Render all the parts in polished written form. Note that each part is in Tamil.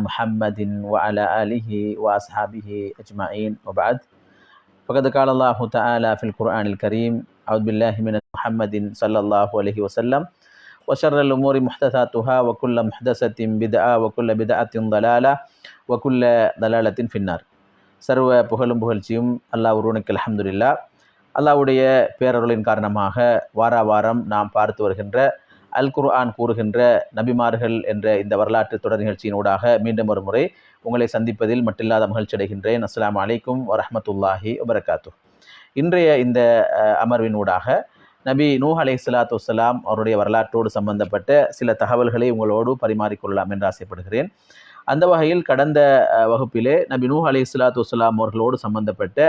محمد وعلى آله وأصحابه أجمعين وبعد فقد قال الله تعالى في القرآن الكريم أعوذ بالله من محمد صلى الله عليه وسلم وشر الأمور محدثاتها وكل محدثة بدعة وكل بدعة ضلالة وكل ضلالة في النار. சர்வ புகழும் புகழ்ச்சியும் அல்லாஹ் ஒருவனுக்கு அல்ஹம்துலில்லாஹ். அல்லாஹ்வுடைய பேரருளின் காரணமாக வாரம் நாம் பார்த்து வருகின்ற அல் குர்ஆன் கூறுகின்ற நபிமார்கள் என்ற இந்த வரலாற்று தொடர் நிகழ்ச்சியினூடாக மீண்டும் ஒரு முறை உங்களை சந்திப்பதில் மட்டில்லாத மகிழ்ச்சி அடைகின்றேன். அஸ்ஸலாமு அலைக்கும் வரஹ்மத்துல்லாஹி வபரகாத்துஹ். இன்றைய இந்த அமர்வினூடாக நபி நூஹ் அலைஹிஸ்ஸலாத்து வஸ்ஸலாம் அவருடைய வரலாற்றோடு சம்பந்தப்பட்ட சில தகவல்களை உங்களோடு பரிமாறிக்கொள்ளலாம் என்று ஆசைப்படுகிறேன். அந்த வகையில் கடந்த வகுப்பிலே நபி நூஹ் அலைஹிஸ்ஸலாத்து வஸ்ஸலாம் அவர்களோடு சம்பந்தப்பட்ட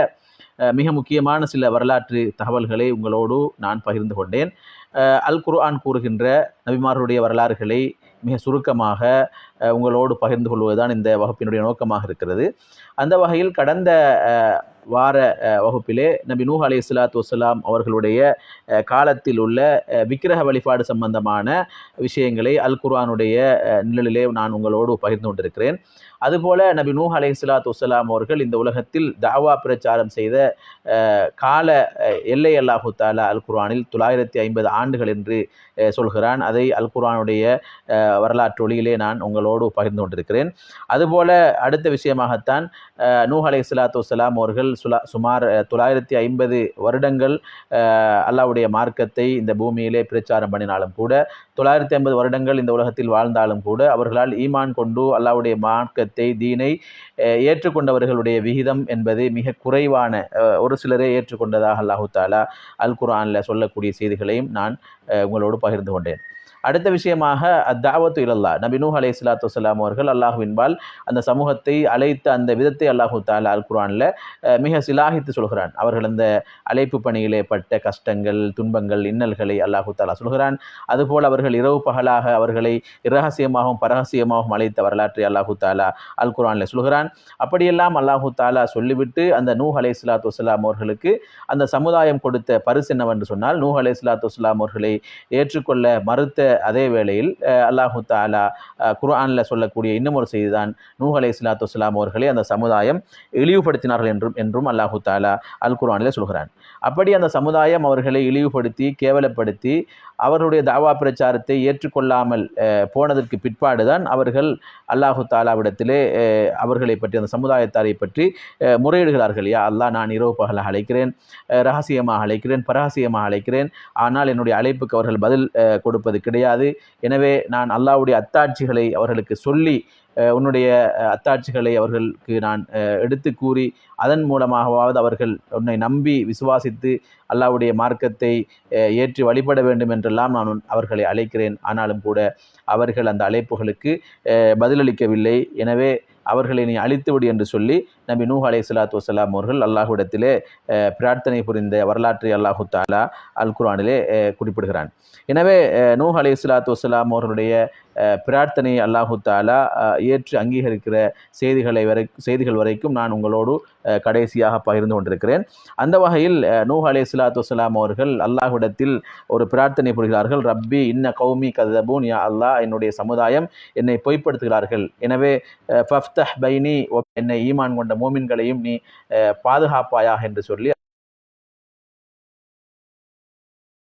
மிக முக்கியமான சில வரலாற்று தகவல்களை உங்களோடு நான் பகிர்ந்து கொண்டேன். அல் குர்ஆன் கூறுகின்ற நபிமார்களுடைய வரலாறுகளை மிக சுருக்கமாக உங்களோடு பகிர்ந்து கொள்வதுதான் இந்த வகுப்பினுடைய நோக்கமாக இருக்கிறது. அந்த வகையில் கடந்த வார வகுப்பிலே நபி நூஹ் அலைஹிஸ்ஸலாத்து வஸ்ஸலாம் அவர்களுடைய காலத்தில் உள்ள விக்கிரக வழிபாடு சம்பந்தமான விஷயங்களை அல் குர்ஆனுடைய நிழலிலே நான் உங்களோடு பகிர்ந்து கொண்டிருக்கிறேன். அதுபோல நபி நூஹ் அலைஹிஸ்ஸலாத்து வஸ்ஸலாம் அவர்கள் இந்த உலகத்தில் தாவா பிரச்சாரம் செய்த கால எல்லை அல்லாஹு தஆலா அல் குர்ஆனில் 950 ஆண்டுகள் என்று சொல்கிறான். அதை அல் குர்ஆனுடைய வரலாற்று ஒளியிலே நான் உங்களோடு பகிர்ந்து கொண்டிருக்கிறேன். அதுபோல அடுத்த விஷயமாகத்தான் நூஹ் அலைஹிஸ்ஸலாத்து வஸ்ஸலாம் அவர்கள் சுமார் 950 வருடங்கள் அல்லாஹ்வுடைய மார்க்கத்தை இந்த பூமியிலே பிரச்சாரம் பண்ணினாலும் கூட 950 வருடங்கள் இந்த உலகத்தில் வாழ்ந்தாலும் கூட அவர்களால் ஈமான் கொண்டு அல்லாஹ்வுடைய மார்க்கத்தை தீனை ஏற்றுக்கொண்டவர்களுடைய விகிதம் என்பது மிக குறைவான ஒரு சிலரே ஏற்றுக்கொண்டதாக அல்லாஹு தஆலா அல் குர்ஆனில் சொல்லக்கூடிய செய்திகளையும் நான் உங்களோடு பகிர்ந்து கொண்டேன். அடுத்த விஷயமாக அத்தாவத்து இலல்லா நபி நூஹ் அலைஹிஸ்ஸலாத்து வஸ்ஸலாம் அவர்கள் அல்லாஹ்வின்பால் அந்த சமூகத்தை அழைத்த அந்த விதத்தை அல்லாஹு தஆலா அல் குர்ஆனில் மிக சிலாகித்து சொல்கிறான். அவர்கள் அந்த அழைப்பு பணியிலே பட்ட கஷ்டங்கள், துன்பங்கள், இன்னல்களை அல்லாஹு தஆலா சொல்கிறான். அதுபோல் அவர்கள் இரவு பகலாக அவர்களை இரகசியமாகவும் பரகசியமாகவும் அழைத்த வரலாற்றை அல்லாஹு தஆலா அல் குர்ஆனில் சொல்கிறான். அப்படியெல்லாம் அல்லாஹு தஆலா சொல்லிவிட்டு அந்த நூஹ் அலைஹிஸ்ஸலாத்து வஸ்ஸலாம் அவர்களுக்கு அந்த சமுதாயம் கொடுத்த பரிசு என்னவென்று சொன்னால், நூஹ் அலைஹிஸ்ஸலாத்து வஸ்ஸலாம் அவர்களை ஏற்றுக்கொள்ள மறுத்த அதே வேளையில் அல்லாஹு தஆலா குர்ஆனில் சொல்லக்கூடிய இன்னும் ஒரு செய்திதான், நூஹ் அலைஹிஸ்ஸலாத்து வஸ்ஸலாம் அவர்களை அந்த சமுதாயம் இழிவுபடுத்தினார்கள் என்றும் அல்லாஹு தஆலா அல் குர்ஆனில் சொல்கிறான். அப்படி அந்த சமுதாயம் அவர்களை இழிவுபடுத்தி கேவலப்படுத்தி அவர்களுடைய தாவா பிரச்சாரத்தை ஏற்றுக்கொள்ளாமல் போனதற்கு பிற்பாடுதான் அவர்கள் அல்லாஹு தஆலாவிடத்திலே அவர்களை பற்றி அந்த சமுதாயத்தாரை பற்றி முறையிடுகிறார்கள். யா அல்லாஹ், நான் இரவு பகலாக அழைக்கிறேன், ரகசியமாக அழைக்கிறேன், பரகசியமாக அழைக்கிறேன், ஆனால் என்னுடைய அழைப்புக்கு அவர்கள் பதில் கொடுப்பது கிடையாது. எனவே நான் அல்லாஹ்வுடைய அத்தாட்சிகளை அவர்களுக்கு சொல்லி உன்னுடைய அத்தாட்சிகளை அவர்களுக்கு நான் எடுத்து கூறி அதன் மூலமாகவாவது அவர்கள் உன்னை நம்பி விசுவாசித்து அல்லாஹ்வுடைய மார்க்கத்தை ஏற்றி வழிபட வேண்டும் என்றெல்லாம் நான் அவர்களை அழைக்கிறேன். ஆனாலும் கூட அவர்கள் அந்த அழைப்புகளுக்கு பதிலளிக்கவில்லை. எனவே அவர்களை நீ அழித்துவிடு என்று சொல்லி நபி நூஹ் அலைஹிஸ்ஸலாத்து வஸ்ஸலாம் அவர்கள் அல்லாஹ்விடத்திலே பிரார்த்தனை புரிந்த வரலாற்றை அல்லாஹு தஆலா அல் குர்ஆனிலே குறிப்பிடுகிறான். எனவே நூஹ் அலைஹிஸ்ஸலாத்து வஸ்ஸலாம் அவர்களுடைய பிரார்த்தனை அல்லாஹு தஆலா ஏற்று அங்கீகரிக்கிற செய்திகள் வரைக்கும் நான் உங்களோடு கடைசியாக பகிர்ந்து கொண்டிருக்கிறேன். அந்த வகையில் நூஹ் அலைஹிஸ்ஸலாத்து வஸ்ஸலாம் அவர்கள் அல்லாஹ்விடத்தில் ஒரு பிரார்த்தனை புரிகிறார்கள். ரப்பி இன்ன கௌமி கதபூன், யா அல்லாஹ், என்னுடைய சமுதாயம் என்னை பொய்ப்படுத்துகிறார்கள். எனவே ஃபஃப்தஹ் பைனி, என்னை ஈமான் கொண்ட மோமின்களையும் நீ பாதுகாப்பாயாக என்று சொல்லி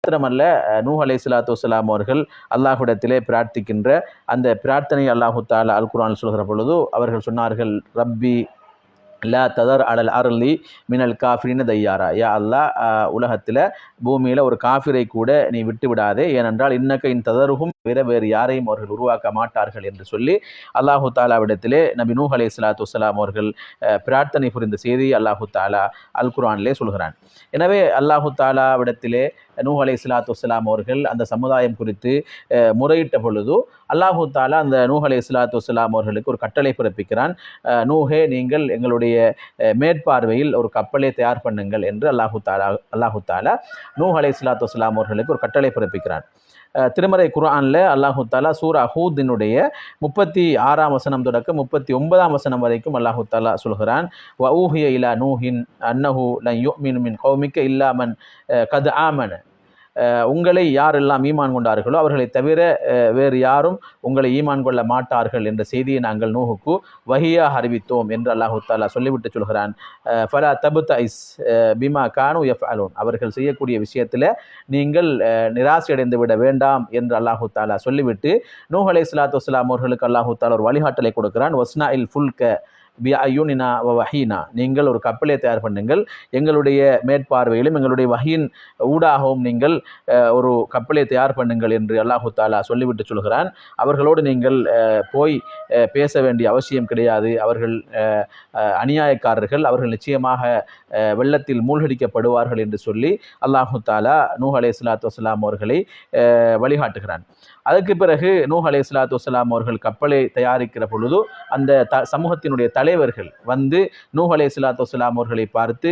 மாத்திரமல்ல, நூஹ் அலைஹிஸ்ஸலாத்து வஸ்ஸலாம் அவர்கள் அல்லாஹ்விடத்திலே பிரார்த்திக்கின்ற அந்த பிரார்த்தனை அல்லாஹு தஆலா அல் குர்ஆனில் சொல்கிற பொழுது அவர்கள் சொன்னார்கள், ரப்பி லா ததர் அலல் அர்லி மினல் காஃபிரின தையாரா, யா அல்லாஹ், உலகத்தில் பூமியில் ஒரு காஃபிரை கூட நீ விட்டு விடாதே, ஏனென்றால் இன்னக்க இன் ததருகும் வேறு யாரையும் அவர்கள் உருவாக்க மாட்டார்கள் என்று சொல்லி அல்லாஹு தஆலாவிடத்திலே நபி நூஹ் அலைஹிஸ்ஸலாத்து வஸ்ஸலாம் அவர்கள் பிரார்த்தனை புரிந்த செய்தி அல்லாஹு தஆலா அல் குர்ஆனிலே சொல்கிறான். எனவே அல்லாஹு தஆலாவிடத்திலே நூஹ் அலைஹிஸ்ஸலாத்து வஸ்ஸலாம் அவர்கள் அந்த சமுதாயம் குறித்து முறையிட்ட பொழுது அல்லாஹு தஆலா அந்த நூஹ் அலைஹிஸ்ஸலாத்து வஸ்ஸலாம் அவர்களுக்கு ஒரு கட்டளை பிறப்பிக்கிறான். நூஹே, நீங்கள் எங்களுடைய மேற்பார்வையில் ஒரு கப்பலை தயார் பண்ணுங்கள் என்று அல்லாஹு தஆலா நூஹ் அலைஹிஸ்ஸலாத்து வஸ்ஸலாம் அவர்களுக்கு ஒரு கட்டளை பிறப்பிக்கிறான். திருமறை குர்ஆனில் அல்லாஹு தஆலா சூரா ஹூதினுடைய 36ஆம் வசனம் தொடக்கம் 39ஆம் வசனம் வரைக்கும் அல்லாஹு தஆலா சொல்கிறான், வ ஊஹிய இலா நூஹின் அன்னஹு லன் யுமினு மின் கௌமிக இல்லா மன் கத் ஆமன, உங்களை யாரெல்லாம் ஈமான் கொண்டார்களோ அவர்களை தவிர வேறு யாரும் உங்களை ஈமான் கொள்ள மாட்டார்கள் என்ற செய்தியை நாங்கள் நூஹுக்கு வஹியாக அறிவித்தோம் என்று அல்லாஹு தாலா சொல்லிவிட்டு சொல்கிறான். ஃபலா தபுதைஸ் பிமா கானு யஃஅலூன், அவர்கள் செய்யக்கூடிய விஷயத்தில் நீங்கள் நிராசை அடைந்து விட வேண்டாம் என்று அல்லாஹு தாலா சொல்லிவிட்டு நூஹ் அலைஹிஸ்ஸலாத்து வஸ்ஸலாம் அவர்களுக்கு அல்லாஹு தாலா ஒரு வழிகாட்டலை கொடுக்கிறான். வஸ்னா இல் ஃபுல்க பி அயுனினா வஹீனா, நீங்கள் ஒரு கப்பலை தயார் பண்ணுங்கள், எங்களுடைய மேற்பார்வையிலும் எங்களுடைய வஹீன் ஊடாகவும் நீங்கள் ஒரு கப்பலை தயார் பண்ணுங்கள் என்று அல்லாஹு தாலா சொல்லிவிட்டு சொல்கிறான். அவர்களோடு நீங்கள் போய் பேச வேண்டிய அவசியம் கிடையாது, அவர்கள் அநியாயக்காரர்கள், அவர்கள் நிச்சயமாக வெள்ளத்தில் மூழ்கடிக்கப்படுவார்கள் என்று சொல்லி அல்லாஹு தாலா நூஹ் அலைஹிஸ்ஸலாத்து வஸ்ஸலாம் அவர்களை வழிகாட்டுகிறான். அதற்கு பிறகு நூஹ் அலைஹிஸ்ஸலாத்து வஸ்ஸலாம் அவர்கள் கப்பலை தயாரிக்கிற பொழுது அந்த சமூகத்தினுடைய தலைவர்கள் வந்து நூஹ் அலைஹிஸ்ஸலாத்து வஸ்ஸலாம் அவர்களை பார்த்து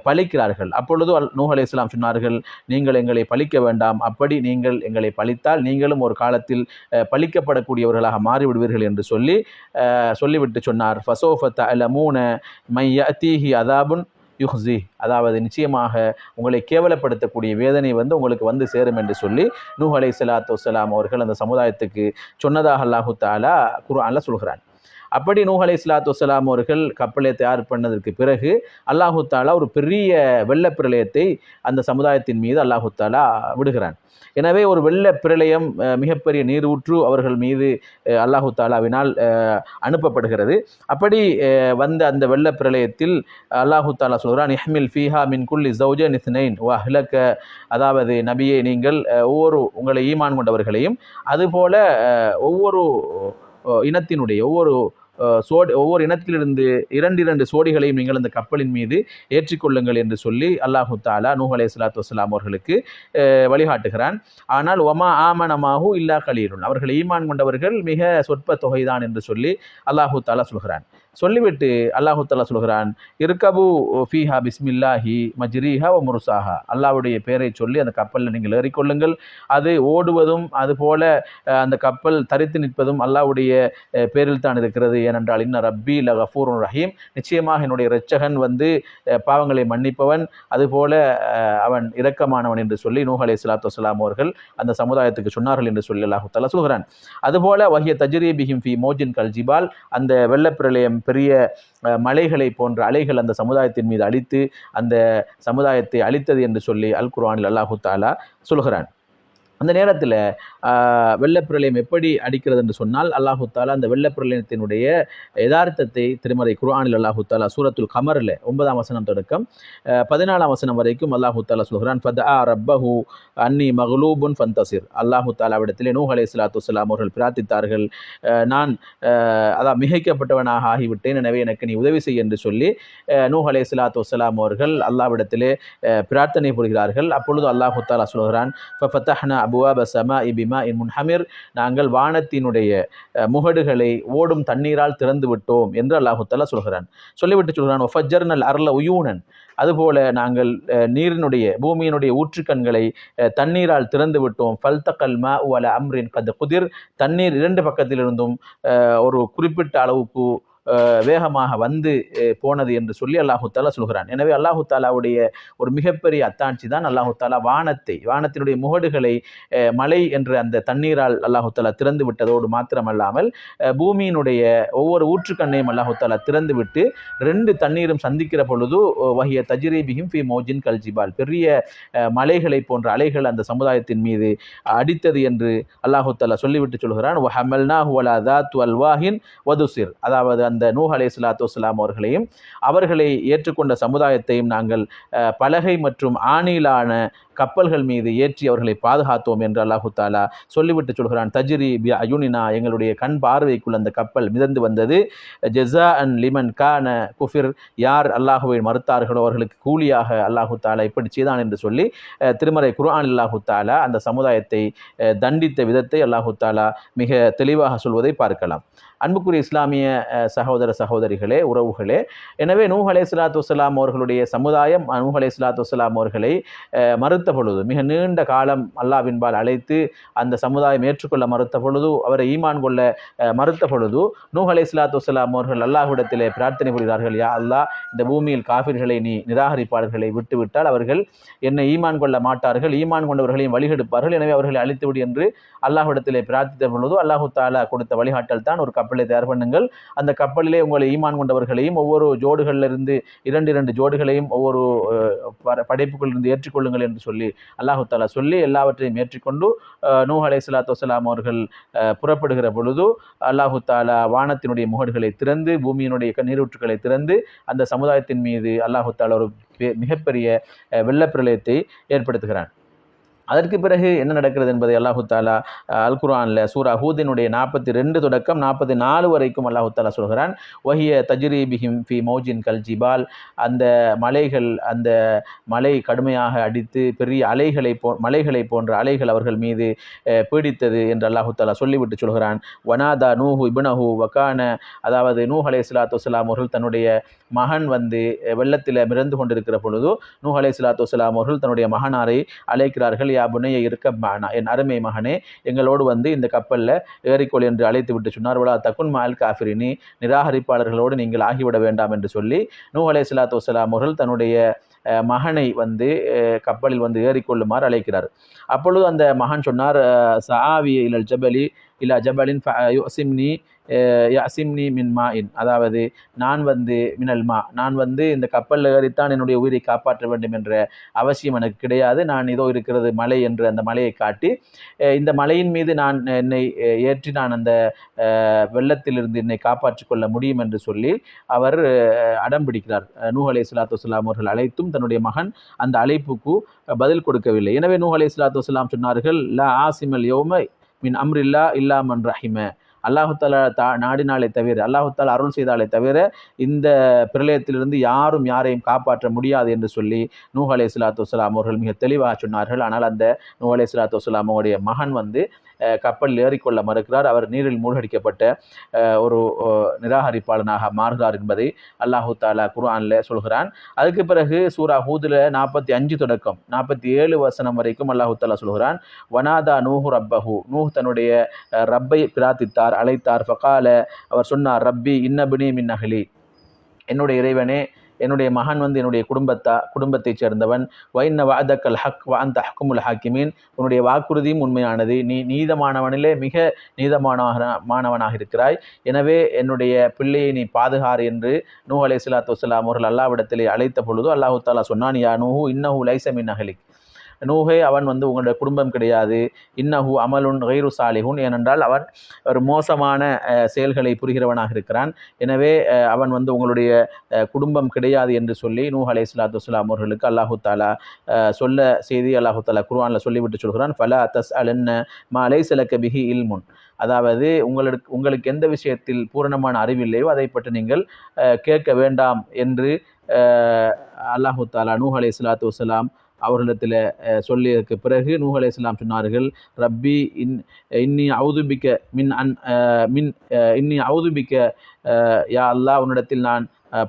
பழிக்கிறார்கள். அப்பொழுது நூஹ் அலைஹிஸ்ஸலாம் சொன்னார்கள், நீங்கள் எங்களை பழிக்க வேண்டாம், அப்படி நீங்கள் எங்களை பழித்தால் நீங்களும் ஒரு காலத்தில் பழிக்கப்படக்கூடியவர்களாக மாறிவிடுவீர்கள் என்று சொல்லிவிட்டு சொன்னார். ஃபஸௌஃப தஅலமூன மை யஅதீஹி அதாபுன் யுஹ்ஸி, அதாவது நிச்சயமாக உங்களை கேவலப்படுத்தக்கூடிய வேதனை உங்களுக்கு வந்து சேரும் என்று சொல்லி நூஹ் அலைஹிஸ்ஸலாத்து வஸ்ஸலாம் அவர்கள் அந்த சமுதாயத்துக்கு சொன்னதாக அல்லாஹு தஆலா குர்ஆன்ல சொல்கிறான். அப்படி நூஹ் அலைஹிஸ்ஸலாத்து வஸ்ஸலாம் அவர்கள் கப்பலை தயார் பண்ணதற்கு பிறகு அல்லாஹு தஆலா ஒரு பெரிய வெள்ளப்பிரளயத்தை அந்த சமுதாயத்தின் மீது அல்லாஹு தஆலா விடுகிறான். எனவே ஒரு வெள்ள பிரளயம், மிகப்பெரிய நீரூற்று அவர்கள் மீது அல்லாஹு தாலாவினால் அனுப்பப்படுகிறது. அப்படி வந்த அந்த வெள்ள பிரளயத்தில் அல்லாஹு தாலா சொல்கிறான், இஹ்மில் ஃபீஹா மின் குல்லி ஜௌஜைன் இஸ்னைன் வ அஹ்லக, அதாவது நபியே நீங்கள் ஒவ்வொரு உங்களை ஈமான் கொண்டவர்களையும் அதுபோல ஒவ்வொரு இனத்தினுடைய ஒவ்வொரு இனத்திலிருந்து இரண்டு சோடிகளையும் நீங்கள் அந்த கப்பலின் மீது ஏற்றிக்கொள்ளுங்கள் என்று சொல்லி அல்லாஹு தாலா நூஹ் அலைஹிஸ்ஸலாத்து வஸ்ஸலாம் அவர்களுக்கு வழிகாட்டுகிறான். ஆனால் ஒமா ஆமனமாஹு இல்லா கலீலுன், அவர்கள் ஈமான் கொண்டவர்கள் மிக சொற்ப தொகைதான் என்று சொல்லி அல்லாஹு தாலா சொல்கிறான். சொல்லிவிட்டு அல்லாஹு தாலா சொல்கிறான், இருக்கபு ஃபீஹா பிஸ்மில்லாஹி மஜ்ரீஹா வ முர்சாஹா, அல்லாஹ்வுடைய பெயரை சொல்லி அந்த கப்பலில் நீங்கள் ஏறிக்கொள்ளுங்கள், அது ஓடுவதும் அதுபோல அந்த கப்பல் தரித்து நிற்பதும் அல்லாஹ்வுடைய பேரில் தான் இருக்கிறது. ஏனென்றால் இன்ன ரப்பி லகஃபூருன் ரஹீம், நிச்சயமாக என்னுடைய இரட்சகன் பாவங்களை மன்னிப்பவன், அதுபோல அவன் இரக்கமானவன் என்று சொல்லி நூஹ் அலைஹிஸ்ஸலாத்து வஸ்ஸலாம் அவர்கள் அந்த சமுதாயத்துக்கு சொன்னார்கள் என்று சொல்லி அல்லாஹு தஆலா சொல்கிறான். அதுபோல வஹிய தஜ்ரீ பிஹிம் ஃபீ மௌஜின் கல் ஜிபால், அந்த வெள்ளப்பிரளயம் பெரிய மலைகளை போன்ற அலைகள் அந்த சமுதாயத்தின் மீது அழித்து அந்த சமுதாயத்தை அழித்தது என்று சொல்லி அல் குர்ஆனில் அல்லாஹு தஆலா சொல்கிறான். அந்த நேரத்தில் வெள்ளப்பிரளயம் எப்படி அடிக்கிறது என்று சொன்னால் அல்லாஹு தாலா அந்த வெள்ளப்பிரளயத்தினுடைய யதார்த்தத்தை திருமறை குர்ஆனில் அல்லாஹு தாலா சூரத்துல் கமரில் 9ஆம் வசனம் தொடக்கம் 14ஆம் வசனம் வரைக்கும் அல்லாஹு தாலா சொல்கிறான். ஃபதஆ ரப்பஹு அன்னி மக்லூபுன் ஃபந்தசிர், அல்லாஹு தாலாவிடத்திலே நூஹ் அலைஹிஸ்ஸலாத்து வஸ்ஸலாம் அவர்கள் பிரார்த்தித்தார்கள், நான் மிகைக்கப்பட்டவனாக ஆகிவிட்டேன், எனவே எனக்கு நீ உதவி செய் என்று சொல்லி நூஹ் அலைஹிஸ்ஸலாத்து வஸ்ஸலாம் அவர்கள் அல்லாஹ்விடத்திலே பிரார்த்தனை புரிகிறார்கள். அப்பொழுது அல்லாஹு தாலா சொல்கிறான், ஃபஃபதஹ்னா அபுவாப ஸமாஇ பிமாஇன் முன்ஹமிர், நாங்கள் வானத்தினுடைய முகடுகளை ஓடும் தண்ணீரால் திறந்து விட்டோம் என்று அல்லாஹு தஆலா சொல்கிறான். சொல்லிவிட்டு சொல்கிறான், வஃபஜ்ஜர்னல் அர்ல உயூனன், அதுபோல நாங்கள் பூமியினுடைய ஊற்றுக்கண்களை தண்ணீரால் திறந்து விட்டோம். ஃபல்தகல் மாஉ அலா அம்ரின் கத் குதிர், தண்ணீர் இரண்டு பக்கத்திலிருந்தும் ஒரு குறிப்பிட்ட அளவுக்கு வேகமாக வந்து போனது என்று சொல்லி அல்லாஹு தாலா சொல்கிறான். எனவே அல்லாஹு தாலாவுடைய ஒரு மிகப்பெரிய அத்தாட்சி தான் அல்லாஹு தாலா வானத்தினுடைய முகடுகளை மலை என்ற அந்த தண்ணீரால் அல்லாஹு தாலா திறந்து விட்டதோடு மாத்திரமல்லாமல் பூமியினுடைய ஒவ்வொரு ஊற்றுக்கண்ணையும் அல்லாஹு தாலா திறந்து விட்டு ரெண்டு தண்ணீரும் சந்திக்கிற பொழுது வஹிய தஜ்ரீ பிஹிம் ஃபீ மௌஜின் கல் ஜிபால், பெரிய மலைகளை போன்ற அலைகள் அந்த சமுதாயத்தின் மீது அடித்தது என்று அல்லாஹு தாலா சொல்லிவிட்டு சொல்கிறான். வஹமல்னாஹு அலா தாத்து அல்வாஹின் வதுசிர், அதாவது அந்த நூஹ் அலைஹிஸ்ஸலாத்து வஸ்ஸலாம் அவர்களையும் அவர்களை ஏற்றுக்கொண்ட சமுதாயத்தையும் நாங்கள் பலகை மற்றும் ஆணிலான கப்பல்கள் மீது ஏற்றி அவர்களை பாதுகாத்தோம் என்று அல்லாஹு தாலா சொல்லிவிட்டு சொல்கிறான். தஜ்ரி பி அயுனினா, எங்களுடைய கண் பார்வைக்குள் அந்த கப்பல் மிதந்து வந்தது. ஜஸாஅன் லிமன் கான குஃபிர், யார் அல்லாஹுவை மறுத்தார்களோ அவர்களுக்கு கூலியாக அல்லாஹு தாலா இப்படி செய்தான் என்று சொல்லி திருமறை குர்ஆன் அல்லாஹு தாலா அந்த சமுதாயத்தை தண்டித்த விதத்தை அல்லாஹு தாலா மிக தெளிவாக சொல்வதை பார்க்கலாம். அன்புக்குரிய இஸ்லாமிய சகோதர சகோதரிகளே, உறவுகளே, எனவே நூஹ் அலைஹிஸ்ஸலாத்து வஸ்ஸலாம் அவர்களுடைய சமுதாயம் நூஹ் அலைஹிஸ்ஸலாத்து வஸ்ஸலாம் அவர்களை மறுத்த பொழுது, மிக நீண்ட காலம் அல்லாஹ்வின்பால் அழைத்து அந்த சமுதாயம் ஏற்றுக்கொள்ள மறுத்த பொழுது, அவரை ஈமான் கொள்ள மறுத்த பொழுது, நூஹ் அலைஹிஸ்ஸலாத்து வஸ்ஸலாம் அவர்கள் அல்லாஹ்விடத்திலே பிரார்த்தனை புரிகிறார்கள், யா அல்லாஹ், இந்த பூமியில் காஃபிர்களை நீ நிராகரிப்பாளர்களை விட்டுவிட்டால் அவர்கள் என்னை ஈமான் கொள்ள மாட்டார்கள், ஈமான் கொண்டவர்களையும் வழிகெடுப்பார்கள், எனவே அவர்களை அழித்துவிடு என்று அல்லாஹ்விடத்திலே பிரார்த்தித்த பொழுது அல்லாஹு தஆலா கொடுத்த வழிகாட்டல் தான், ஒரு கப்பலை தயார் பண்ணுங்கள், அந்த கப்பலிலே உங்களை ஈமான் கொண்டவர்களையும் ஒவ்வொரு ஜோடுகளிலிருந்து 2 ஜோடுகளையும் ஒவ்வொரு படைப்புகளிலிருந்து ஏற்றுக்கொள்ளுங்கள் என்று சொல்லி அல்லாஹு தஆலா சொல்லி எல்லாவற்றையும் ஏற்றுக்கொண்டு நூஹ் அலைஹிஸ்ஸலாத்து வஸ்ஸலாம் அவர்கள் புறப்படுகிற பொழுது அல்லாஹு தஆலா வானத்தினுடைய முகடுகளை திறந்து பூமியினுடைய நீரூற்றுகளை திறந்து அந்த சமுதாயத்தின் மீது அல்லாஹு தஆலா ஒரு மிகப்பெரிய வெள்ளப்பிரளயத்தை ஏற்படுத்துகிறான். அதற்கு பிறகு என்ன நடக்கிறது என்பதை அல்லாஹு தஆலா அல் குர்ஆனில் சூரா ஹூதினுடைய 42 தொடக்கம் 44 வரைக்கும் அல்லாஹு தஆலா சொல்கிறான். வஹிய தஜ்ரீ பிஹிம் ஃபி மௌஜின் கல் ஜிபால், அந்த மலை கடுமையாக அடித்து பெரிய மலைகளை போன்ற அலைகள் அவர்கள் மீது பீடித்தது என்று அல்லாஹு தஆலா சொல்லிவிட்டு சொல்கிறான். வனாதா நூஹு இப்னஹு வகான, அதாவது நூஹ் அலைஹிஸ்ஸலாத்து வஸ்ஸலாம் அவர்கள் தன்னுடைய மகன் வெள்ளத்தில் மிதந்து கொண்டிருக்கிற பொழுது நூஹ் அலைஹிஸ்ஸலாத்து வஸ்ஸலாம் அவர்கள் தன்னுடைய மகனாரை அழைக்கிறார்கள். யா புனைய இருக்க, என் அருமை மகனே, எங்களோடு இந்த கப்பலில் ஏறிக்கொள் என்று அழைத்து விட்டு சொன்னார். வலா தகுன் மஅல் காஃபிரின், நிராகரிப்பாளர்களோடு நீங்கள் ஆகிவிட வேண்டாம் என்று சொல்லி நூஹ் அலைஹிஸ்ஸலாத்து வஸ்ஸலாம் அவர்கள் தன்னுடைய மகனை கப்பலில் ஏறிக்கொள்ளுமாறு அழைக்கிறார். அப்பொழுது அந்த மகன் சொன்னார், சஆவி இலல் ஜபலி இலா ஜபலின் யஸிம்னி மின் மாஇன், அதாவது நான் மினல் மா, நான் இந்த கப்பலில் ஏறித்தான் என்னுடைய உயிரை காப்பாற்ற வேண்டும் என்ற அவசியம் எனக்கு கிடையாது, நான் இதோ இருக்கிறது மலை என்று அந்த மலையை காட்டி இந்த மலையின் மீது என்னை ஏற்றி நான் அந்த வெள்ளத்திலிருந்து என்னை காப்பாற்றிக் கொள்ள முடியும் என்று சொல்லி அவர் அடம் பிடிக்கிறார். நூஹ் அலைஹிஸ்ஸலாத்து வஸ்ஸலாம் அவர்கள் அழைத்தும் தன்னுடைய மகன் அந்த அழைப்புக்கு பதில் கொடுக்கவில்லை. எனவே நூஹ் அலைஹிஸ்ஸலாத்து வஸ்ஸலாம் சொன்னார்கள், லா ஆசிமல் யௌம மின் அம்ரில்லா இல்லா மன் ரஹிம, அல்லாஹு தஆலா நாடினாலே தவிர, அல்லாஹு தஆலா அருள் செய்தாலே தவிர இந்த பிரளயத்திலிருந்து யாரும் யாரையும் காப்பாற்ற முடியாது என்று சொல்லி நூஹ் அலைஹிஸ்ஸலாத்து வஸ்ஸலாம் அவர்கள் மிக தெளிவாக சொன்னார்கள். ஆனால் அந்த நூஹ் அலைஹிஸ்ஸலாத்து வஸ்ஸலாம் அவருடைய மகன் கப்பலில் ஏறிக்கொள்ள மறுக்கிறார். அவர் நீரில் மூழ்கடிக்கப்பட்ட ஒரு நிராகரிப்பாளனாக மாறுகிறார் என்பதை அல்லாஹு தஆலா குர்ஆனில் சொல்கிறான். அதுக்கு பிறகு சூரா ஹூதில் 45 தொடக்கம் 47 வசனம் வரைக்கும் அல்லாஹு தஆலா சொல்கிறான். வனாதா நூஹு ரப்பஹு, நூஹ் தன்னுடைய ரப்பை பிரார்த்தித்தார், அழைத்தார். ஃபகால, அவர் சொன்னார், ரப்பி இன்னபினி மின் அஹ்லி, என்னுடைய இறைவனே, என்னுடைய மகன் என்னுடைய குடும்பத்தைச் சேர்ந்தவன். வைன்ன வஅதக்கல் ஹக் வ அன்த அஹ்குமுல் ஹாக்கிமீன், உன்னுடைய வாக்குறுதியும் உண்மையானது, நீ நீதமானவனிலே மிக நீதமானவனாக இருக்கிறாய், எனவே என்னுடைய பிள்ளையை நீ பாதுகார் என்று நூஹ் அலைஹிஸ்ஸலாத்து வஸ்ஸலாம் அவர்கள் அல்லாஹ்விடத்திலே அழைத்த பொழுது அல்லாஹு தஆலா சொன்னான், யா நூஹு இன்னஹு லைஸ மின் அஹ்லிக், நூஹே, அவன் உங்களுடைய குடும்பம் கிடையாது. இன்னஹு அமலுன் கைரு சாலிஹுன், ஏனென்றால் அவன் ஒரு மோசமான செயல்களை புரிகிறவனாக இருக்கிறான், எனவே அவன் உங்களுடைய குடும்பம் கிடையாது என்று சொல்லி நூஹ் அலைஹிஸ்ஸலாத்து வஸ்ஸலாம் அவர்களுக்கு அல்லாஹு தஆலா சொல்ல செய்தி அல்லாஹு தஆலா குர்ஆனில் சொல்லிவிட்டு சொல்கிறான். ஃபலா தஸ்அலன்ன மா லைஸ லக பிஹி இல்முன், அதாவது உங்களுக்கு எந்த விஷயத்தில் பூரணமான அறிவில்லையோ அதை பற்றி நீங்கள் கேட்க வேண்டாம் என்று அல்லாஹு தஆலா நூஹ் அலைஹிஸ்ஸலாத்து வஸ்ஸலாம் அவர்களிடத்தில் சொல்லியதற்கு பிறகு நூஹ் அலைஹிஸ்ஸலாம் சொன்னார்கள், ரப்பி இன்னி அவுதுபிக்க யா அல்லாஹ், உன்னிடத்தில் நான்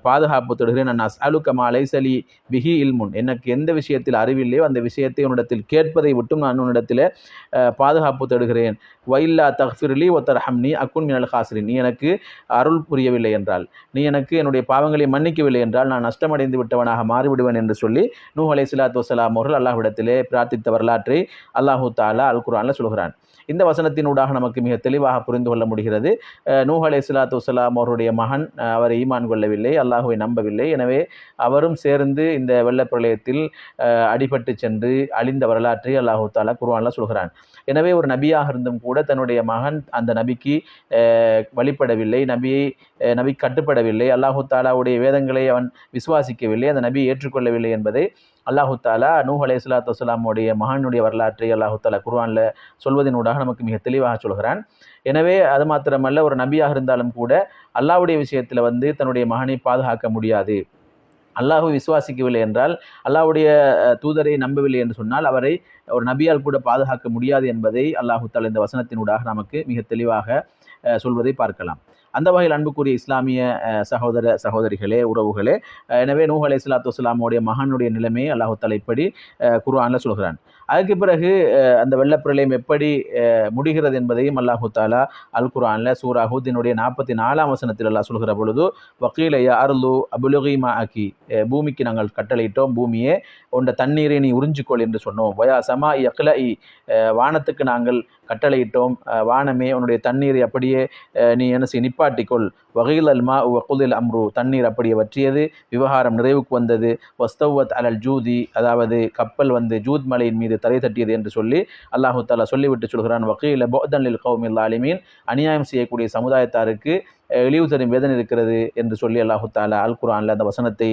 பாதுகாப்பு தொடுகிறேன். நான் அஸ்அலுக மா லைஸ லி பிஹி இல்முன், எனக்கு எந்த விஷயத்தில் அறிவில்லையோ அந்த விஷயத்தை உன்னிடத்தில் கேட்பதை விட்டும் நான் உன்னிடத்தில் பாதுகாப்பு தேடுகிறேன். வைல்லா தக்ஃபிர்லி வ தர்ஹம்னி அக்குன் மினல் ஹாசிரின், நீ எனக்கு அருள் புரியவில்லை என்றால், நீ எனக்கு என்னுடைய பாவங்களை மன்னிக்கவில்லை என்றால் நான் நஷ்டமடைந்து விட்டவனாக மாறிவிடுவேன் என்று சொல்லி நூஹ் அலைஹிஸ்ஸலாத்து வஸ்ஸலாம் அவர்கள் அல்லாஹ்விடத்திலே பிரார்த்தித்த வரலாற்றை அல்லாஹு தஆலா அல் குர்ஆனில் சொல்கிறான். இந்த வசனத்தினூடாக நமக்கு மிக தெளிவாக புரிந்து கொள்ள முடிகிறது. நூஹ் அலைஹிஸ்ஸலாத்து வஸ்ஸலாம் அவருடைய மகன் அவர் ஈமான் கொள்ளவில்லை, அல்லாஹுவை நம்பவில்லை, எனவே அவரும் சேர்ந்து இந்த வெள்ளப்பிரளயத்தில் அடிபட்டு சென்று அழிந்த வரலாற்றை அல்லாஹு தஆலா குர்ஆனில் சொல்கிறான். எனவே ஒரு நபியாக இருந்தும் கூட தன்னுடைய மகன் அந்த நபிக்கு வழிபடவில்லை, நபி கட்டுப்படவில்லை, அல்லாஹு தஆலாவுடைய வேதங்களை அவன் விசுவாசிக்கவில்லை, அந்த நபியை ஏற்றுக்கொள்ளவில்லை என்பதை அல்லாஹு தஆலா நூஹ் அலைஹிஸ்ஸலாத்து வஸ்ஸலாமுடைய மகனுடைய வரலாற்றை அல்லாஹு தஆலா குர்ஆனில் சொல்வதனூடாக நமக்கு மிக தெளிவாக சொல்கிறான். எனவே அது மாத்திரமல்ல, ஒரு நபியாக இருந்தாலும் கூட அல்லாஹ்வுடைய விஷயத்தில் தன்னுடைய மகனை பாதுகாக்க முடியாது. அல்லாஹ்வை விசுவாசிக்கவில்லை என்றால், அல்லாஹ்வுடைய தூதரை நம்பவில்லை என்று சொன்னால் அவரை ஒரு நபியால் கூட பாதுகாக்க முடியாது என்பதை அல்லாஹு தஆலா இந்த வசனத்தினூடாக நமக்கு மிக தெளிவாக சொல்வதை பார்க்கலாம். அந்த வகையில் அன்புக்குரிய இஸ்லாமிய சகோதர சகோதரிகளே, உறவுகளே, எனவே நூஹ் அலைஹிஸ்ஸலாத்து வஸ்ஸலாமுடைய மகனுடைய நிலைமையை அல்லாஹ் தஆலா இப்படி குர்ஆன்ல சொல்கிறான். அதுக்கு பிறகு அந்த வெள்ளப்பிரளயம் எப்படி முடிகிறது என்பதையும் அல்லாஹு தாலா அல் குர்ஆன்ல சூரா ஹூதினுடைய 44ஆம் வசனத்தில் அல்லாஹ் சொல்கிற பொழுது, வக்கீல யா அர்லு அபுலுகி மாஅகி, பூமிக்கு நாங்கள் கட்டளையிட்டோம், பூமியே உண்ட தண்ணீரை நீ உறிஞ்சிக்கொள் என்று சொன்னோம். வயா சமா யக்லஇ, வானத்துக்கு நாங்கள் கட்டளையிட்டோம், வானமே உன்னுடைய தண்ணீரை அப்படியே நீ என்ன செய்ய நிப்பாட்டிக்கொள். வகீல் அல் மா வகுதில் அம்ரு, தண்ணீர் அப்படியே வற்றியது, விவகாரம் நிறைவுக்கு வந்தது. வஸ்தவத் அலல் ஜூதி, அதாவது கப்பல் வந்து ஜூத் மலையின் மீது தலை தட்டியது என்று சொல்லி அல்லாஹு தாலா சொல்லிவிட்டு சொல்கிறான். வகீல புஅதன் லில் கௌமில் ஸாலிமீன், அநியாயம் செய்யக்கூடிய சமுதாயத்தாருக்கு இழிவு தரும் வேதனை இருக்கிறது என்று சொல்லி அல்லாஹு தாலா அல் குர்ஆன்ல அந்த வசனத்தை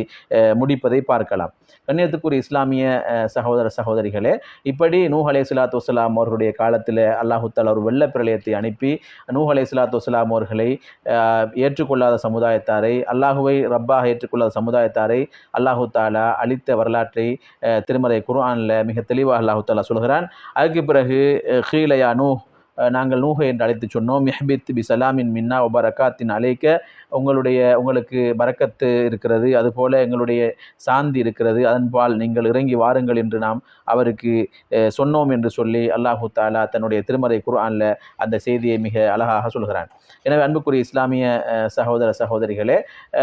முடிப்பதை பார்க்கலாம். கண்ணியத்துக்குரிய இஸ்லாமிய சகோதர சகோதரிகளே, இப்படி நூஹ் அலைஹிஸ்ஸலாத்து வஸ்ஸலாம் அவர்களுடைய காலத்தில் அல்லாஹு தாலா ஒரு வெள்ள பிரளயத்தை அனுப்பி நூஹ் அலைஹிஸ்ஸலாத்து வஸ்ஸலாம் அவர்களை ஏற்றுக்கொள்ளாத சமுதாயத்தாரை, அல்லாஹுவை ரப்பாக ஏற்றுக்கொள்ளாத சமுதாயத்தாரை அல்லாஹு தாலா அளித்த வரலாற்றை திருமறை குர்ஆன்ல மிக தெளிவாக அல்லாஹு தாலா சொல்கிறான். அதுக்கு பிறகு கீலயா நூஹ், நாங்கள் நூஹை என்று அழைத்து சொன்னோம். இஹ்பித் பி சலாமின் மின்னா வ பரக்காத்தின் அலைக்க, உங்களுக்கு பரக்கத்து இருக்கிறது, அதுபோல எங்களுடைய சாந்தி இருக்கிறது, அதன்பால் நீங்கள் இறங்கி வாருங்கள் என்று நாம் அவருக்கு சொன்னோம் என்று சொல்லி அல்லாஹு தாலா தன்னுடைய திருமறை குர்ஆன்ல அந்த செய்தியை மிக அழகாக சொல்கிறான். எனவே அன்புக்குரிய இஸ்லாமிய சகோதர சகோதரிகளே,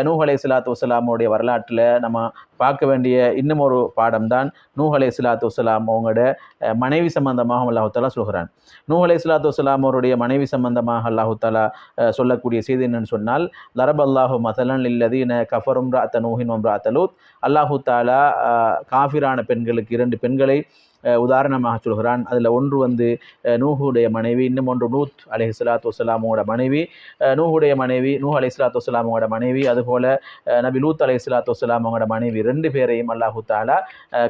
நூஹ் அலைஹிஸ்ஸலாத்து வஸ்ஸலாமுடைய வரலாற்றில் நம்ம பார்க்க வேண்டிய இன்னும் ஒரு பாடம் தான் நூஹ் அலைஹிஸ்ஸலாத்து வஸ்ஸலாம் அவங்களோட மனைவி சம்பந்தமாக அல்லாஹு தாலா சொல்கிறான். நூஹ் அலைஹிஸ்ஸலாத்து வஸ்ஸலாம் அவருடைய மனைவி சம்பந்தமாக அல்லாஹு தாலா சொல்லக்கூடிய செய்தி என்னன்னு சொன்னால், லரப் அல்லாஹு மஸலன் லில்லதீன கஃபரும் இம்ரஅத்த நூஹின் வ இம்ரஅத்த லூத், அல்லாஹு தாலா காஃபிரான பெண்களுக்கு 2 பெண்களை உதாரணமாக சொல்கிறான். அதில் ஒன்று வந்து நூஹுடைய மனைவி, இன்னும் ஒன்று நூத் அலைஹிஸ்ஸலாத்து வஸ்ஸலாமோட மனைவி. நூஹுடைய மனைவி நூஹ் அலைஹிஸ்ஸலாத்து வஸ்ஸலாமோட மனைவி, அதுபோல் நபி லூத் அலைஹிஸ்ஸலாத்து வஸ்ஸலாமோட மனைவி, 2 பேரையும் அல்லாஹு தாலா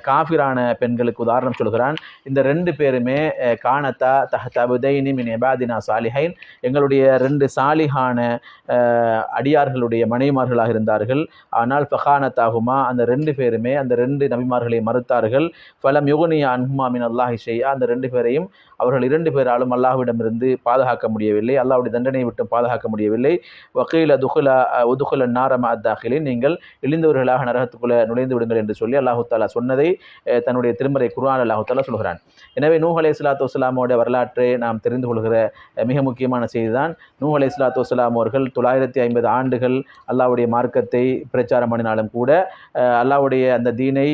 காஃபிரான பெண்களுக்கு உதாரணம் சொல்கிறான். இந்த 2 பேருமே கானத்தா தஹ்த அபதைனி மின் இபாதினா சாலிஹைன், எங்களுடைய 2 சாலிஹான அடியார்களுடைய மனைவிமார்களாக இருந்தார்கள். ஆனால் ஃபகானத்தாகுமா, அந்த 2 பேருமே அந்த 2 நபிமார்களை மறுத்தார்கள். ஃபலம் யுக்னியா அன்ஹுமா மின் அல்லாஹி ஷைஆ, அந்த 2 பேரையும் அவர்கள் 2 பேராலும் அல்லாஹ்விடமிருந்து பாதுகாக்க முடியவில்லை, அல்லாஹ்வுடைய தண்டனையை விட்டு பாதுகாக்க முடியவில்லை. வகீல உதுகுல நாரம அத்தாஹிலின், நீங்கள் இழிந்தவர்களாக நரகத்துக்குள்ளே நுழைந்து விடுங்கள் என்று சொல்லி அல்லாஹு தாலா சொன்னதை தன்னுடைய திருமறை குர்ஆன் அல்லாஹு தாலா சொல்கிறான். எனவே நூஹ் அலைஹிஸ்ஸலாத்து வஸ்ஸலாமோட வரலாற்றை நாம் தெரிந்து கொள்கிற மிக முக்கியமான செய்தி தான், நூஹ் அலைஹிஸ்ஸலாத்து வஸ்ஸலாம் அவர்கள் 950 ஆண்டுகள் அல்லாஹ்வுடைய மார்க்கத்தை பிரச்சாரம் பண்ணினாலும் கூட அல்லாஹ்வுடைய அந்த தீனை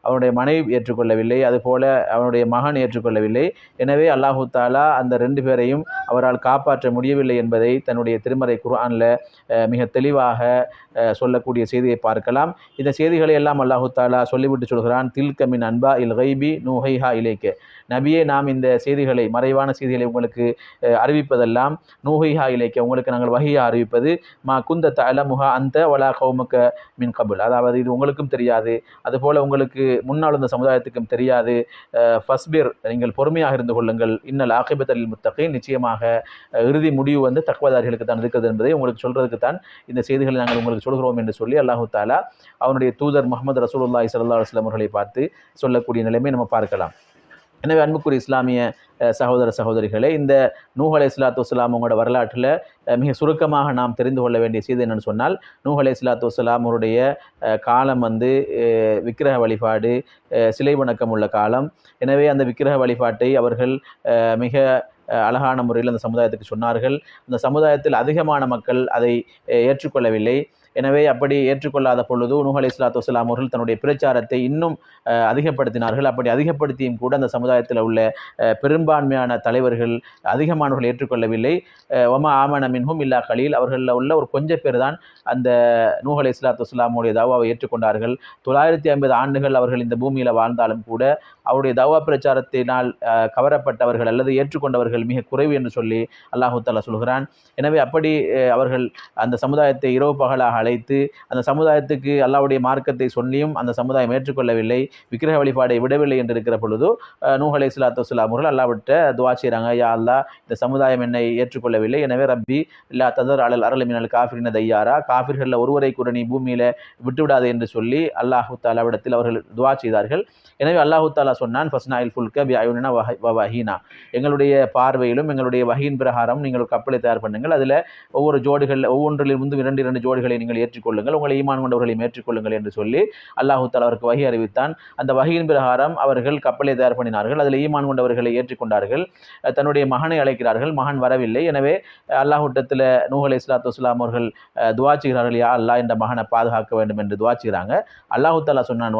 அவனுடைய மனைவி ஏற்றுக்கொள்ளவில்லை, அதுபோல அவனுடைய மகன் ஏற்றுக்கொள்ளவில்லை. எனவே அல்லாஹு தாலா அந்த 2 பேரையும் அவரால் காப்பாற்ற முடியவில்லை என்பதை தன்னுடைய திருமறை குர்ஆன்ல மிக தெளிவாக சொல்லக்கூடிய செய்தியை பார்க்கலாம். இந்த செய்திகளை எல்லாம் அல்லாஹு தாலா சொல்லிவிட்டு சொல்கிறான். தில்க மின் அன்பா இல் கைபி நூஹைஹா இலைக்க, நபியே நாம் இந்த செய்திகளை, மறைவான செய்திகளை உங்களுக்கு அறிவிப்பதெல்லாம் நூஹைஹா இலைக்க, உங்களுக்கு நாங்கள் வஹியா அறிவிப்பது, மா குந்த தஅலமுஹா அந்த வலா கௌமுக மின் கபுல், அதாவது இது உங்களுக்கும் தெரியாது, அதுபோல உங்களுக்கு முன்னால் இந்த சமுதாயத்துக்கும் தெரியாது. ஃபஸ்பிர், நீங்கள் பொறுமையாக இருந்து கொள்ளுங்கள். இன்னல் ஆகிபத்தல் முத்தகீன், நிச்சயமாக இறுதி முடிவு வந்து தக்வாதாரிகளுக்கு தான் இருக்கிறது என்பதை உங்களுக்கு சொல்றதுக்கு தான் இந்த செய்திகளை நாங்கள் உங்களுக்கு சொல்கிறோம் என்று சொல்லி அல்லாஹு தாலா அவனுடைய தூதர் முஹம்மது ரசூலுல்லாஹி ஸல்லல்லாஹு அலைஹி வஸல்லம் அவர்களை பார்த்து சொல்லக்கூடிய நிலைமை நம்ம பார்க்கலாம். எனவே அன்புக்குரிய இஸ்லாமிய சகோதர சகோதரிகளே, இந்த நூஹ் அலைஹிஸ்ஸலாத்து வஸ்ஸலாம் அவங்களோட வரலாற்றில் மிக சுருக்கமாக நாம் தெரிந்து கொள்ள வேண்டிய செய்தி என்னென்னு சொன்னால், நூஹ் அலைஹிஸ்ஸலாத்து வஸ்ஸலாம் அவருடைய காலம் வந்து விக்கிரக வழிபாடு, சிலை வணக்கம் உள்ள காலம். எனவே அந்த விக்கிரக வழிபாட்டை அவர்கள் மிக அழகான முறையில் அந்த சமுதாயத்துக்கு சொன்னார்கள். அந்த சமுதாயத்தில் அதிகமான மக்கள் அதை ஏற்றுக்கொள்ளவில்லை. எனவே அப்படி ஏற்றுக்கொள்ளாத பொழுது நூஹ் அலைஹிஸ்ஸலாத்து வஸ்ஸலாம் அவர்கள் தன்னுடைய பிரச்சாரத்தை இன்னும் அதிகப்படுத்தினார்கள். அப்படி அதிகப்படுத்தியும் கூட அந்த சமுதாயத்தில் உள்ள பெரும்பான்மையான தலைவர்கள், அதிகமானவர்கள் ஏற்றுக்கொள்ளவில்லை. ஒமா ஆமன மின்ஹும் இல்லா கலீல், அவர்களில் உள்ள ஒரு கொஞ்சம் பேர் தான் அந்த நூஹ் அலைஹிஸ்ஸலாத்து வஸ்ஸலாமுடைய தவாவை ஏற்றுக்கொண்டார்கள். 950 ஆண்டுகள் அவர்கள் இந்த பூமியில் வாழ்ந்தாலும் கூட அவருடைய தவா பிரச்சாரத்தினால் கவரப்பட்டவர்கள் அல்லது ஏற்றுக்கொண்டவர்கள் மிக குறைவு என்று சொல்லி அல்லாஹு தஆலா சொல்கிறான். எனவே அப்படி அவர்கள் அந்த சமுதாயத்தை இரவு பகலாக அழைத்து அந்த சமுதாயத்துக்கு அல்லாஹ்வுடைய மார்க்கத்தை சொல்லியும் அந்த சமுதாயம் ஏற்றுக்கொள்ளவில்லை, விக்கிரக வழிபாடை விடவில்லை என்று இருக்கிற பொழுது நூஹ் அலைஹிஸ்ஸலாத்து வஸ்ஸலாம் அவர்கள் அல்லாஹ்விட்ட துஆ செய்கிறாங்க. யா அல்லாஹ், இந்த சமுதாயம் என்னை ஏற்றுக்கொள்ளவில்லை, எனவே ரப்பி இல்லா ததர் அலல் அரளி மினல் காஃபிரின தையாரா, காஃபிர்களில் ஒருவரை கூட நீ பூமியில் விட்டுவிடாது என்று சொல்லி அல்லாஹு தாலாவிடத்தில் அவர்கள் துஆ செய்தார்கள். எனவே அல்லாஹு தாலா சொன்னான், ஃபஸ்னாயில் ஃபுல்க பி அயுனினா வ வஹீனா, எங்களுடைய பார்வையிலும் எங்களுடைய வகையின் பிரகாரம் நீங்கள் ஒரு கப்பலை தயார் பண்ணுங்கள். அதில் ஒவ்வொரு ஜோடிகள் ஒவ்வொன்றிலிருந்து 2 ஜோடிகளை நீங்கள் ஏற்றுக்கொள்ளுங்கள், உங்களை ஈமான் கொண்டவர்களையும் ஏற்றுக்கொள்ளுங்கள் என்று சொல்லி அல்லாஹு தஆலா அவருக்கு வஹி அறிவித்தான். அந்த வஹியின் பிரகாரம் அவர்கள் கப்பலை தயார் பண்ணினார்கள். அதில் ஈமான் கொண்டவர்களை ஏற்றுக்கொண்டார்கள். தன்னுடைய மகனை அழைக்கிறார்கள், மகன் வரவில்லை. எனவே அல்லாஹ்விடத்தில் நூஹ் அலைஹிஸ்ஸலாத்து வஸ்ஸலாம் அவர்கள் துஆ செய்கிறார்கள், யா அல்லாஹ் இந்த மகனை பாதுகாக்க வேண்டும் என்று துஆ செய்கிறாங்க. அல்லாஹு தஆலா சொன்னான்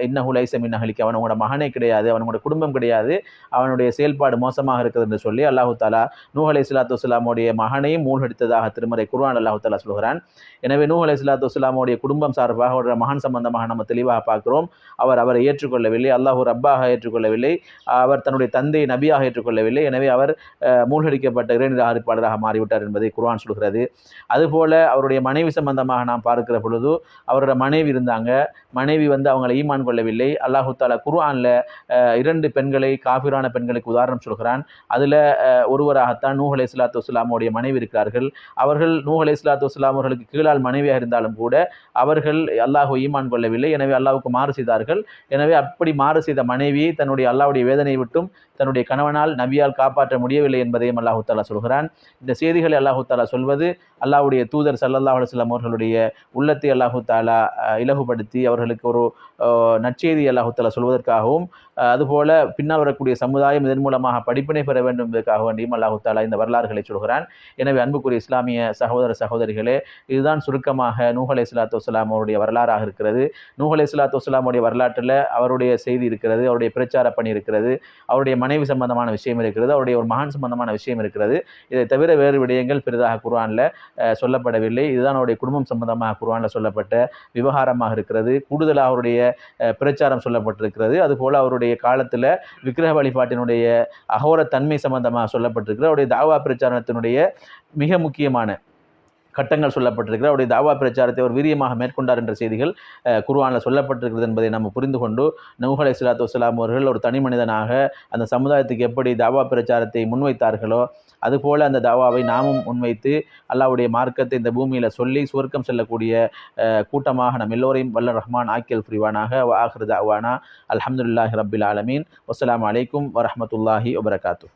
இன்னஹு லைஸ மின் அஹ்லிக, அவன் உங்களோட மகனே கிடையாது, அவனோட குடும்பம் கிடையாது, அவனுடைய செயல்பாடு மோசமாக இருக்குது என்று சொல்லி அல்லாஹு தஆலா நூஹ் அலைஹிஸ்ஸலாத்து வஸ்ஸலாமுடைய மகனையும் மூழ்கடித்ததாக திருமறை குர்ஆன் அல்லாஹு தஆலா சொல்கிறான். எனவே நூஹ் அலைஹிஸ்ஸலாத்து வஸ்ஸலாமுடைய குடும்பம் சார்பாக அவருடைய மகன் சம்பந்தமாக நம்ம தெளிவாக பார்க்கிறோம். அவரை ஏற்றுக்கொள்ளவில்லை, அல்லாஹு ரப்பாக ஏற்றுக்கொள்ளவில்லை, அவர் தன்னுடைய தந்தை நபியாக ஏற்றுக்கொள்ளவில்லை. எனவே அவர் மூழ்கடிக்கப்பட்ட இறை நிராகரிப்பாளராக மாறிவிட்டார் என்பதை குர்ஆன் சொல்கிறது. அதுபோல அவருடைய மனைவி சம்பந்தமாக நாம் பார்க்கிற பொழுது அவரோட மனைவி இருந்தாங்க, மனைவி அவங்களை ஈமான் கொள்ளவில்லை. அல்லாஹு தஆலா குர்ஆன்ல 2 பெண்களை, காஃபிரான பெண்களுக்கு உதாரணம் சொல்கிறான். அதில் ஒருவராகத்தான் நூஹ் அலைஹிஸ்ஸலாத்து வஸ்ஸலாமுடைய மனைவி இருக்கிறார்கள். அவர்கள் நூஹ் அலைஹிஸ்ஸலாத்து வஸ்ஸலாம் அவர்களுக்கு கீழால் மனைவியாக இருந்தாலும் கூட அவர்கள் அல்லாஹ்வை ஈமான் கொள்ளவில்லை. எனவே அல்லாஹ்வுக்கு மாறு செய்தார்கள். எனவே அப்படி மாறு செய்த மனைவியை தன்னுடைய அல்லாஹ்வுடைய வேதனை விட்டும் தன்னுடைய கணவனால் நபியால் காப்பாற்ற முடியவில்லை என்பதையும் அல்லாஹு தஆலா சொல்கிறான். இந்த செய்திகளை அல்லாஹு தஆலா சொல்வது அல்லாஹ்வுடைய தூதர் ஸல்லல்லாஹு அலைஹி வஸல்லம் அவர்களுடைய உள்ளத்தை அல்லாஹு தஆலா இலகுபடுத்தி அவர்களுக்கு ஒரு நற்செய்தி அல்லாஹு தஆலா சொல்வதற்காகவும், அதுபோல பின்னால் வரக்கூடிய சமுதாயம் இதன் மூலமாக படிப்பினை பெற வேண்டும் என்பதற்காக வேண்டியும் அல்லாஹு தஆலா இந்த வரலாறுகளை சொல்கிறான். எனவே அன்புக்குரிய இஸ்லாமிய சகோதர சகோதரிகளே, இதுதான் சுருக்கமாக நூஹ் அலைஹிஸ்ஸலாத்து வஸ்ஸலாம் அவருடைய வரலாறாக இருக்கிறது. நூஹ் அலைஹிஸ்ஸலாத்து வஸ்ஸலாமுடைய வரலாற்றில் அவருடைய செய்தி இருக்கிறது, அவருடைய பிரச்சார பணி இருக்கிறது, அவருடைய மனைவி சம்பந்தமான விஷயம் இருக்கிறது, அவருடைய ஒரு மகன் சம்பந்தமான விஷயம் இருக்கிறது. இதை தவிர வேறு விடயங்கள் பெரிதாக குர்ஆனில் சொல்லப்படவில்லை. இதுதான் அவருடைய குடும்பம் சம்பந்தமாக குர்ஆனில் சொல்லப்பட்ட விவகாரமாக இருக்கிறது. கூடுதலாக அவருடைய பிரச்சாரம் சொல்லப்பட்டிருக்கிறது. அதுபோல் அவருடைய காலத்தில் விக்கிரக வழிபாட்டினுடைய அகோர தன்மை சம்பந்தமாக சொல்லப்பட்டிருக்கிறது. அவருடைய தாவா பிரச்சாரத்தினுடைய மிக முக்கியமான கட்டங்கள் சொல்லப்பட்டிருக்கிற அவருடைய தாவா பிரச்சாரத்தை அவர் வீரியமாக மேற்கொண்டார் என்ற செய்திகள் குர்ஆனில் சொல்லப்பட்டிருக்கிறது என்பதை நம்ம புரிந்து கொண்டு நூஹ் அலைஹிஸ்ஸலாத்து வஸ்ஸலாம் அவர்கள் ஒரு தனி மனிதனாக அந்த சமுதாயத்துக்கு எப்படி தாவா பிரச்சாரத்தை முன்வைத்தார்களோ அதுபோல் அந்த தாவாவை நாமும் முன்வைத்து அல்லாஹ்வுடைய மார்க்கத்தை இந்த பூமியில் சொல்லி சுவர்க்கம் செல்லக்கூடிய கூட்டமாக நம் எல்லோரையும் வல்ல ரஹ்மான் ஆக்கியல் புரிவானாக. ஆகிரு தஅவானா அல்ஹம்துலில்லாஹி ரப்பில் ஆலமீன். வஸ்ஸலாமு அலைக்கும் வரஹ்மத்துல்லாஹி வபரகாத்துஹு.